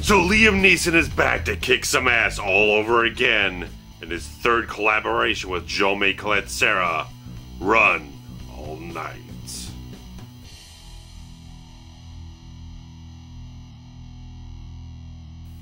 So Liam Neeson is back to kick some ass all over again in his third collaboration with Jaume Collet-Serra, Run All Night.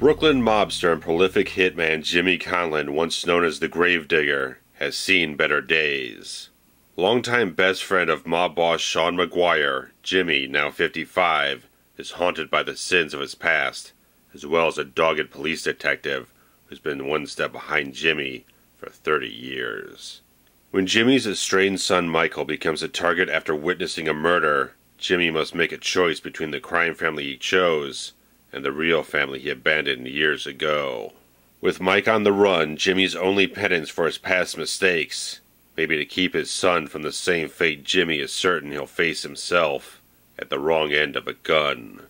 Brooklyn mobster and prolific hitman Jimmy Conlon, once known as the Gravedigger, has seen better days. Longtime best friend of mob boss Sean McGuire, Jimmy, now 55, is haunted by the sins of his past, as well as a dogged police detective who's been one step behind Jimmy for 30 years. When Jimmy's estranged son Michael becomes a target after witnessing a murder, Jimmy must make a choice between the crime family he chose and the real family he abandoned years ago. With Mike on the run, Jimmy's only penance for his past mistakes may be to keep his son from the same fate Jimmy is certain he'll face himself at the wrong end of a gun.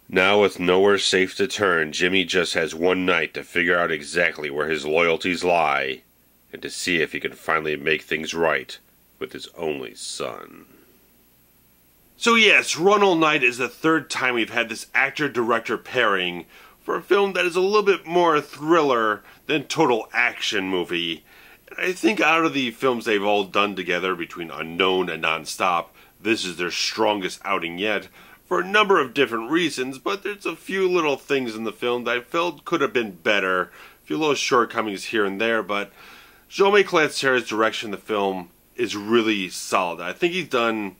Now with nowhere safe to turn, Jimmy just has one night to figure out exactly where his loyalties lie and to see if he can finally make things right with his only son. So yes, Run All Night is the third time we've had this actor-director pairing for a film that is a little bit more thriller than total action movie. And I think out of the films they've all done together between Unknown and Nonstop, this is their strongest outing yet for a number of different reasons, but there's a few little things in the film that I felt could have been better, a few little shortcomings here and there, but Jaume Collet-Serra's direction of the film is really solid. I think he's done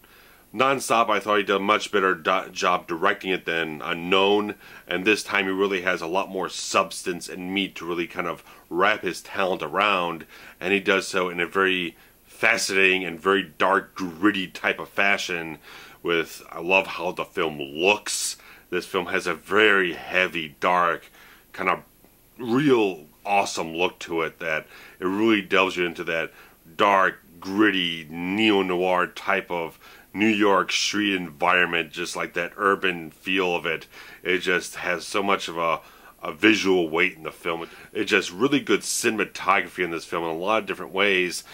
Nonstop, I thought he did a much better job directing it than Unknown, and this time he really has a lot more substance and meat to really kind of wrap his talent around, and he does so in a very fascinating and very dark, gritty type of fashion. I love how the film looks. This film has a very heavy, dark, kind of real awesome look to it that it really delves you into that dark, gritty, neo-noir type of New York street environment, just like that urban feel of it. It just has so much of a visual weight in the film. It's just really good cinematography in this film in a lot of different ways.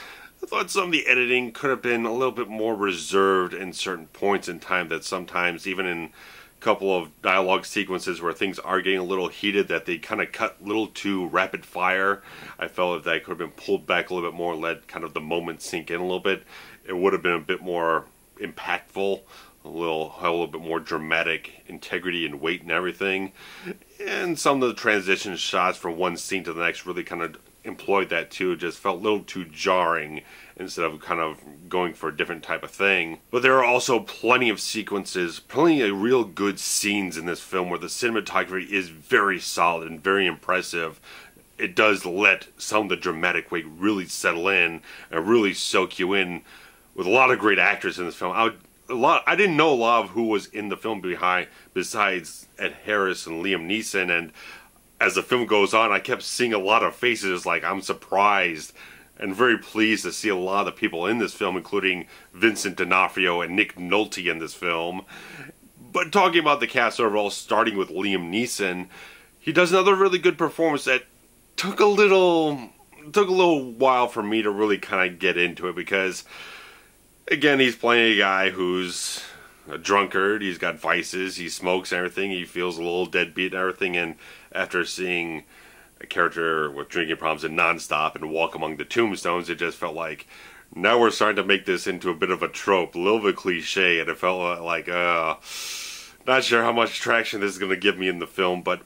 I thought some of the editing could have been a little bit more reserved in certain points in time, that sometimes even in a couple of dialogue sequences where things are getting a little heated, that they kind of cut a little too rapid fire. I felt that could have been pulled back a little bit more, let kind of the moment sink in a little bit. It would have been a bit more impactful, a little bit more dramatic integrity and weight and everything. And some of the transition shots from one scene to the next really kind of employed that too. It just felt a little too jarring instead of kind of going for a different type of thing. But there are also plenty of sequences, plenty of real good scenes in this film where the cinematography is very solid and very impressive. It does let some of the dramatic weight really settle in and really soak you in, with a lot of great actors in this film. I didn't know a lot of who was in the film besides Ed Harris and Liam Neeson, and as the film goes on, I kept seeing a lot of faces. Like, I'm surprised and very pleased to see a lot of the people in this film, including Vincent D'Onofrio and Nick Nolte in this film. But talking about the cast overall, starting with Liam Neeson, he does another really good performance that took a little while for me to really kind of get into it, because again, he's playing a guy who's a drunkard, he's got vices, he smokes and everything, he feels a little deadbeat and everything, and after seeing a character with drinking problems in Nonstop and Walk Among the Tombstones, it just felt like, now we're starting to make this into a bit of a trope, a little bit cliche, and it felt like, not sure how much traction this is going to give me in the film, but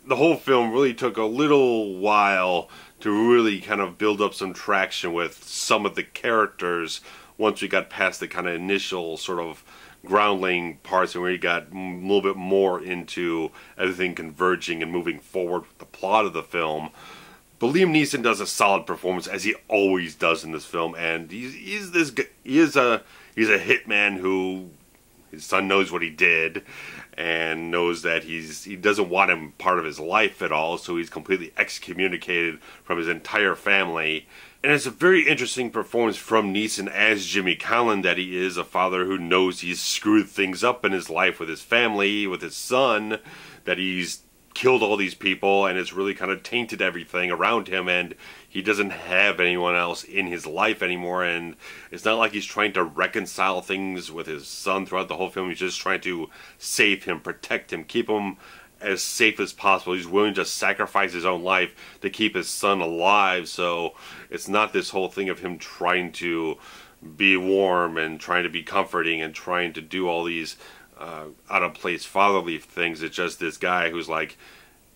the whole film really took a little while to really kind of build up some traction with some of the characters once we got past the kind of initial sort of ground-laying parts, and where you got a little bit more into everything converging and moving forward with the plot of the film. But Liam Neeson does a solid performance, as he always does in this film, and he is a hitman who, his son knows what he did and knows that he doesn't want him part of his life at all, so he's completely excommunicated from his entire family. And it's a very interesting performance from Neeson as Jimmy Conlon, that he is a father who knows he's screwed things up in his life with his family, with his son, that he's killed all these people and it's really kind of tainted everything around him, and he doesn't have anyone else in his life anymore, and it's not like he's trying to reconcile things with his son throughout the whole film. He's just trying to save him, protect him, keep him as safe as possible. He's willing to sacrifice his own life to keep his son alive. So it's not this whole thing of him trying to be warm and trying to be comforting and trying to do all these out of place fatherly things. It's just this guy who's like,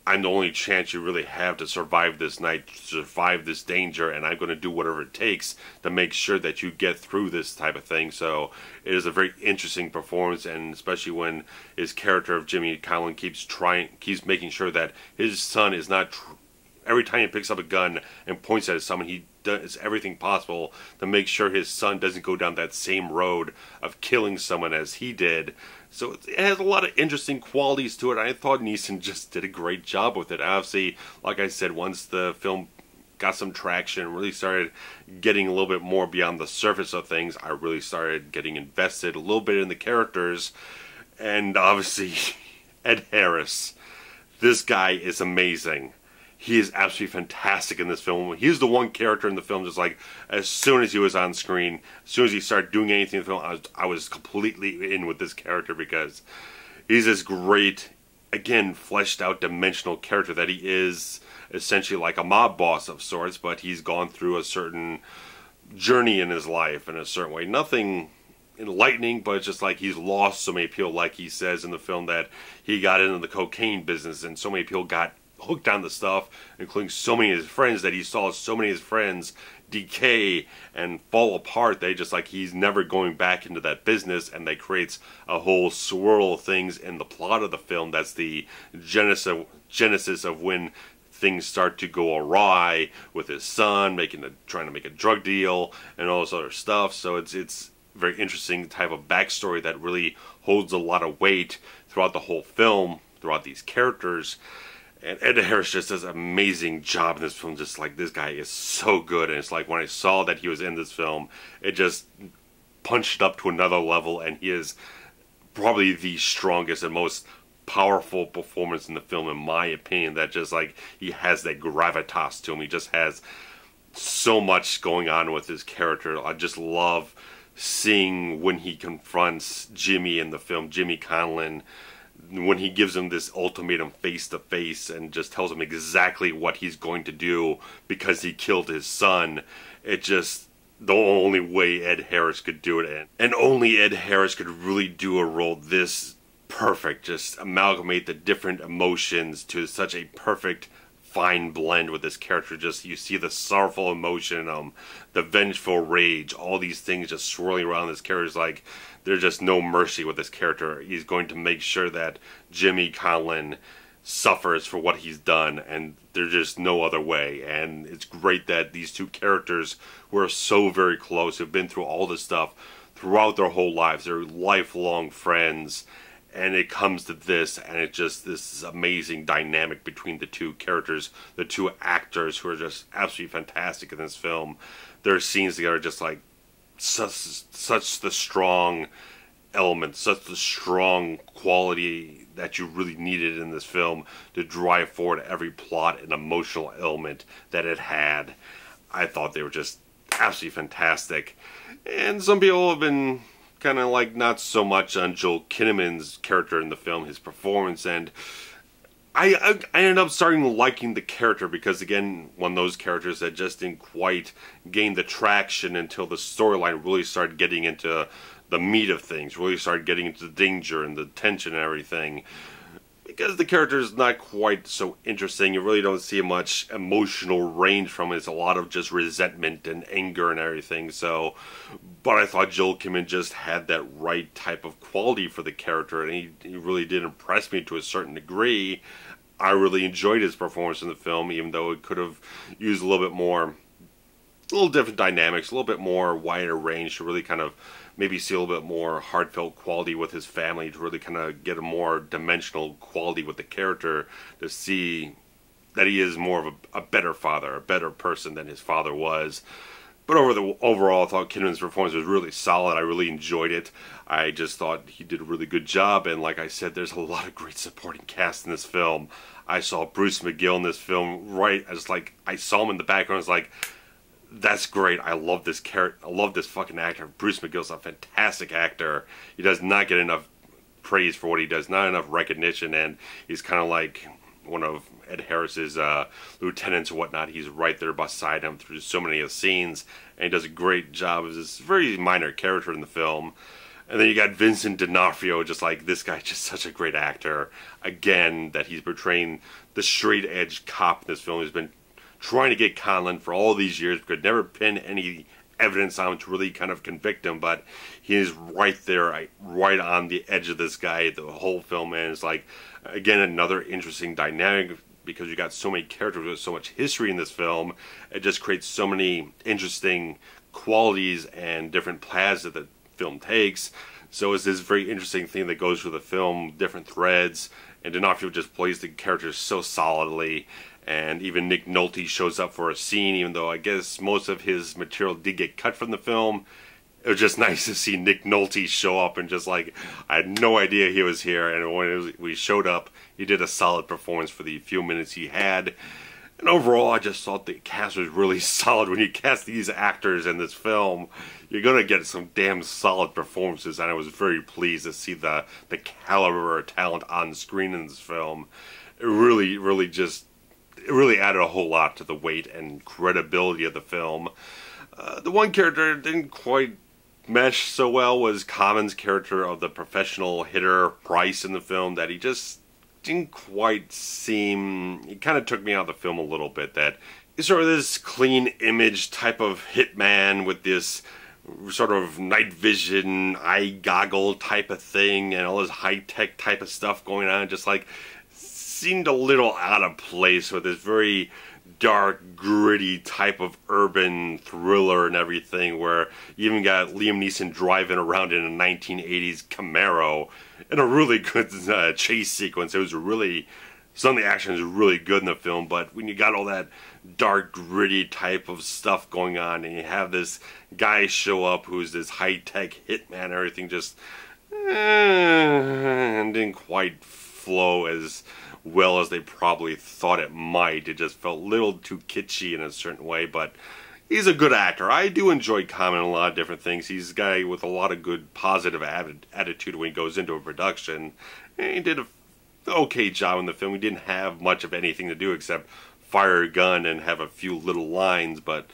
I'm the only chance you really have to survive this night, to survive this danger, and I'm going to do whatever it takes to make sure that you get through this type of thing. So it is a very interesting performance, and especially when his character of Jimmy Conlon keeps making sure that his son is not, every time he picks up a gun and points at someone, he does everything possible to make sure his son doesn't go down that same road of killing someone as he did. So it has a lot of interesting qualities to it. I thought Neeson just did a great job with it. Obviously, like I said, once the film got some traction, really started getting a little bit more beyond the surface of things, I really started getting invested a little bit in the characters. And obviously, Ed Harris. This guy is amazing. He is absolutely fantastic in this film. He's the one character in the film just like, as soon as he was on screen, as soon as he started doing anything in the film, I was completely in with this character, because he's this great, again, fleshed out dimensional character that he is essentially like a mob boss of sorts, but he's gone through a certain journey in his life in a certain way. Nothing enlightening, but it's just like he's lost so many people, like he says in the film, that he got into the cocaine business and so many people got hooked on the stuff, including so many of his friends, that he saw so many of his friends decay and fall apart. They just like, he's never going back into that business, and that creates a whole swirl of things in the plot of the film. That's the genesis of when things start to go awry with his son trying to make a drug deal and all this other stuff. So it's very interesting type of backstory that really holds a lot of weight throughout the whole film, throughout these characters. And Ed Harris just does an amazing job in this film. Just like, this guy is so good. And it's like, when I saw that he was in this film, it just punched up to another level. And he is probably the strongest and most powerful performance in the film, in my opinion. That just like, he has that gravitas to him. He just has so much going on with his character. I just love seeing when he confronts Jimmy in the film, Jimmy Conlon, when he gives him this ultimatum face to face and just tells him exactly what he's going to do because he killed his son. It just, the only way Ed Harris could do it, and only Ed Harris could really do a role this perfect, just amalgamate the different emotions to such a perfect fine blend with this character. Just, you see the sorrowful emotion, the vengeful rage, all these things just swirling around this character. Like, there's just no mercy with this character. He's going to make sure that Jimmy Conlon suffers for what he's done, and there's just no other way. And it's great that these two characters, who are so very close, have been through all this stuff throughout their whole lives. They're lifelong friends, and it comes to this, and it just, this amazing dynamic between the two characters, the two actors, who are just absolutely fantastic in this film. Their scenes together are just like such the strong elements, such the strong quality that you really needed in this film to drive forward every plot and emotional element that it had. I thought they were just absolutely fantastic. And some people have been kind of like not so much on Joel Kinnaman's character in the film, his performance, and I ended up starting liking the character, because again, one of those characters that just didn't quite gain the traction until the storyline really started getting into the meat of things, really started getting into the danger and the tension and everything. Because the character is not quite so interesting, you really don't see much emotional range from it. It's a lot of just resentment and anger and everything. So, but I thought Joel Kinnaman just had that right type of quality for the character, and he really did impress me to a certain degree. I really enjoyed his performance in the film, even though it could have used a little bit more, a little different dynamics, a little bit more wider range to really kind of maybe see a little bit more heartfelt quality with his family, to really kind of get a more dimensional quality with the character, to see that he is more of a better father, a better person than his father was. But overall, I thought Kinnaman's performance was really solid. I really enjoyed it. I just thought he did a really good job. And like I said, there's a lot of great supporting cast in this film. I saw Bruce McGill in this film, right? I saw him in the background. I was like, that's great. I love this character. I love this fucking actor. Bruce McGill's a fantastic actor. He does not get enough praise for what he does, not enough recognition, and he's kind of like one of Ed Harris's lieutenants or whatnot. He's right there beside him through so many of the scenes, and he does a great job as this very minor character in the film. And then you got Vincent D'Onofrio, just like, this guy, just such a great actor. Again, that he's portraying the straight-edge cop in this film. He's been trying to get Conlon for all these years, could never pin any evidence on him to really kind of convict him, but he is right there, right on the edge of this guy the whole film. And it's like, again, another interesting dynamic, because you got so many characters with so much history in this film. It just creates so many interesting qualities and different paths that the film takes. So it's this very interesting thing that goes through the film, different threads, and D'Onofrio just plays the characters so solidly. And even Nick Nolte shows up for a scene, even though I guess most of his material did get cut from the film. It was just nice to see Nick Nolte show up, and just like, I had no idea he was here, and when we showed up, he did a solid performance for the few minutes he had. And overall, I just thought the cast was really solid. When you cast these actors in this film, you're going to get some damn solid performances, and I was very pleased to see the caliber of talent on screen in this film. It really added a whole lot to the weight and credibility of the film. The one character that didn't quite mesh so well was Common's character of the professional hitter Price in the film, that he just didn't quite seem... It kind of took me out of the film a little bit, that he's sort of this clean image type of hitman with this sort of night vision, eye goggle type of thing, and all this high-tech type of stuff going on, just like seemed a little out of place with this very dark, gritty type of urban thriller and everything, where you even got Liam Neeson driving around in a 1980s Camaro in a really good chase sequence. It was really, some of the action is really good in the film, but when you got all that dark, gritty type of stuff going on, and you have this guy show up who's this high-tech hitman, everything just didn't quite flow as well as they probably thought it might. It just felt a little too kitschy in a certain way, but he's a good actor. I do enjoy Common in a lot of different things. He's a guy with a lot of good positive attitude when he goes into a production. And he did an okay job in the film. He didn't have much of anything to do except fire a gun and have a few little lines, but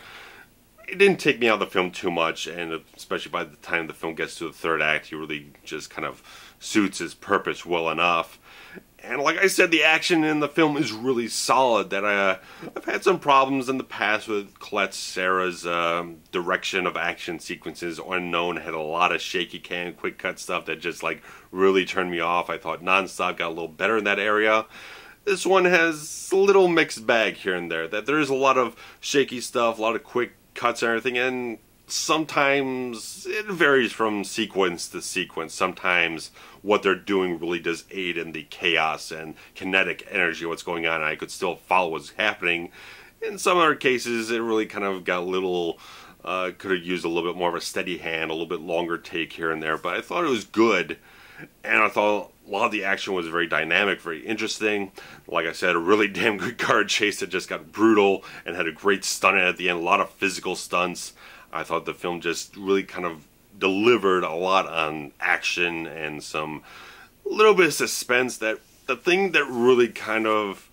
it didn't take me out of the film too much, and especially by the time the film gets to the third act, he really just kind of suits his purpose well enough. And like I said, the action in the film is really solid. That I've had some problems in the past with Collet-Serra's direction of action sequences. Unknown had a lot of shaky cam, quick cut stuff that just like really turned me off. I thought Nonstop got a little better in that area. This one has a little mixed bag here and there. That there's a lot of shaky stuff, a lot of quick cuts and everything, and sometimes it varies from sequence to sequence. Sometimes what they're doing really does aid in the chaos and kinetic energy of what's going on, and I could still follow what's happening. In some other cases, it really kind of got a little, could have used a little bit more of a steady hand, a little bit longer take here and there, but I thought it was good, and I thought a lot of the action was very dynamic, very interesting. Like I said, a really damn good car chase that just got brutal and had a great stunt at the end, a lot of physical stunts. I thought the film just really kind of delivered a lot on action and some little bit of suspense. That the thing that really kind of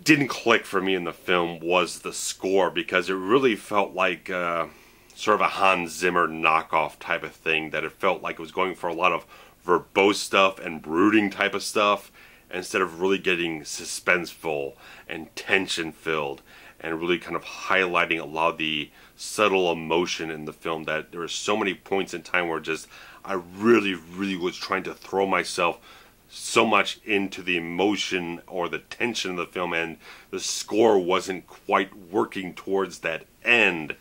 didn't click for me in the film was the score, because it really felt like sort of a Hans Zimmer knockoff type of thing, that it felt like it was going for a lot of verbose stuff and brooding type of stuff instead of really getting suspenseful and tension filled and really kind of highlighting a lot of the subtle emotion in the film. That there were so many points in time where just I really was trying to throw myself so much into the emotion or the tension of the film, and the score wasn't quite working towards that end.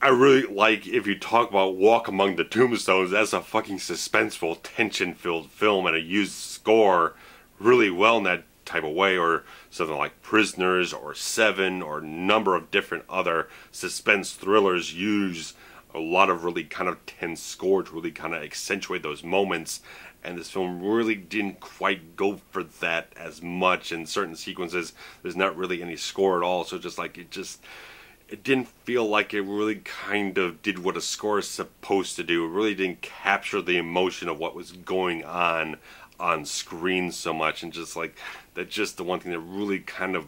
I really like, if you talk about Walk Among the Tombstones, that's a fucking suspenseful, tension-filled film, and it used score really well in that type of way. Or something like Prisoners or Seven or a number of different other suspense thrillers use a lot of really kind of tense score to really kind of accentuate those moments, and this film really didn't quite go for that as much. In certain sequences there's not really any score at all, so just like it didn't feel like it really kind of did what a score is supposed to do. It really didn't capture the emotion of what was going on screen so much, and just like that's just the one thing that really kind of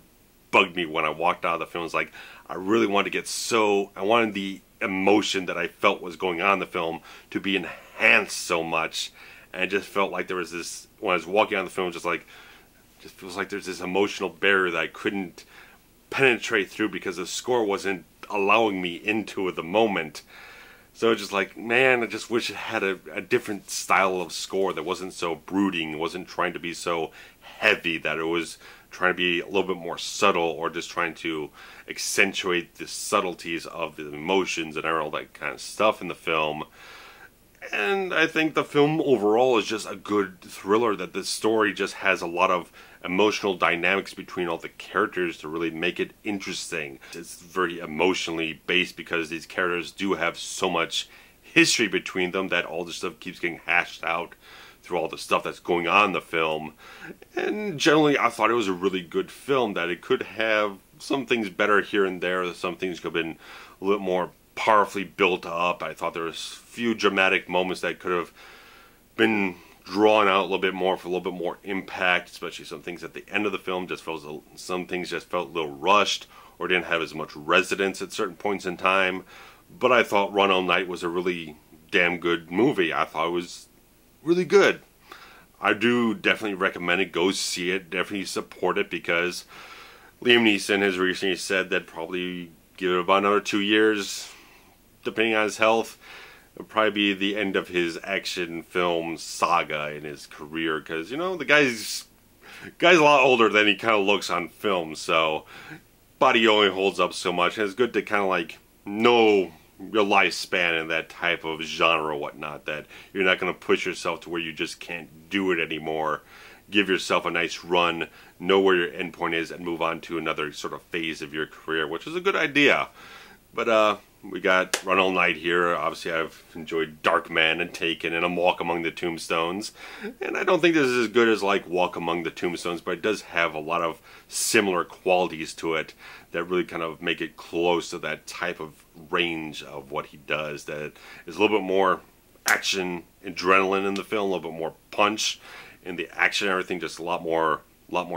bugged me when I walked out of the film. Is like I really wanted to I wanted the emotion that I felt was going on in the film to be enhanced so much, and it just felt like there was this, when I was walking out of the film, just feels like there's this emotional barrier that I couldn't penetrate through because the score wasn't allowing me into the moment. So just like, man, I just wish it had a different style of score that wasn't so brooding, wasn't trying to be so heavy, that it was trying to be a little bit more subtle, or just trying to accentuate the subtleties of the emotions and all that kind of stuff in the film. And I think the film overall is just a good thriller, that the story just has a lot of emotional dynamics between all the characters to really make it interesting. It's very emotionally based because these characters do have so much history between them that all this stuff keeps getting hashed out through all the stuff that's going on in the film. And generally I thought it was a really good film, that it could have some things better here and there, some things could have been a little more powerfully built up. I thought there was a few dramatic moments that could have been drawn out a little bit more for a little bit more impact, especially some things at the end of the film some things just felt a little rushed or didn't have as much resonance at certain points in time. But I thought Run All Night was a really damn good movie. I thought it was really good. I do definitely recommend it. Go see it. Definitely support it, because Liam Neeson has recently said that probably give it about another 2 years, depending on his health, it'll probably be the end of his action film saga in his career, because, you know, the guy's a lot older than he kind of looks on film, so body only holds up so much, and it's good to kind of like know your lifespan in that type of genre or whatnot, that you're not going to push yourself to where you just can't do it anymore. Give yourself a nice run, know where your endpoint is, and move on to another sort of phase of your career, which is a good idea. But we got Run All Night here. Obviously I've enjoyed Darkman and Taken and A Walk Among the Tombstones, and I don't think this is as good as like Walk Among the Tombstones, but it does have a lot of similar qualities to it that really kind of make it close to that type of range of what he does, that is a little bit more action, adrenaline in the film, a little bit more punch in the action and everything, just a lot more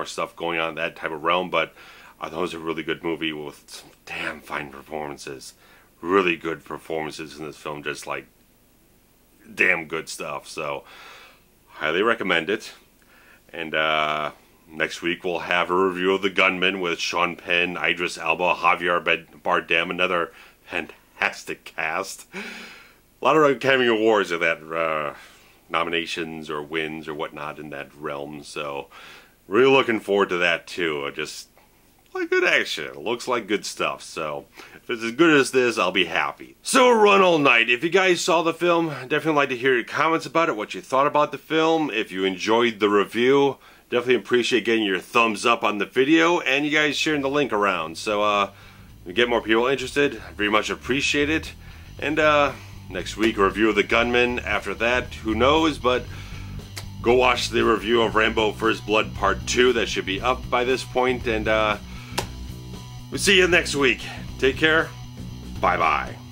stuff going on in that type of realm. But I thought it was a really good movie with some damn fine performances. Really good performances in this film, just like damn good stuff. So highly recommend it. And next week we'll have a review of The Gunman with Sean Penn, Idris Elba, Javier Bardem, another fantastic cast. A lot of Academy Awards of that nominations or wins or whatnot in that realm, so really looking forward to that too. Just like good action. It looks like good stuff, so if it's as good as this, I'll be happy. So Run All Night. If you guys saw the film, definitely like to hear your comments about it, what you thought about the film. If you enjoyed the review, definitely appreciate getting your thumbs up on the video, and you guys sharing the link around. So we get more people interested, very much appreciate it. And next week, a review of The Gunman. After that, who knows, but go watch the review of Rambo First Blood Part 2. That should be up by this point, and we'll see you next week. Take care. Bye-bye.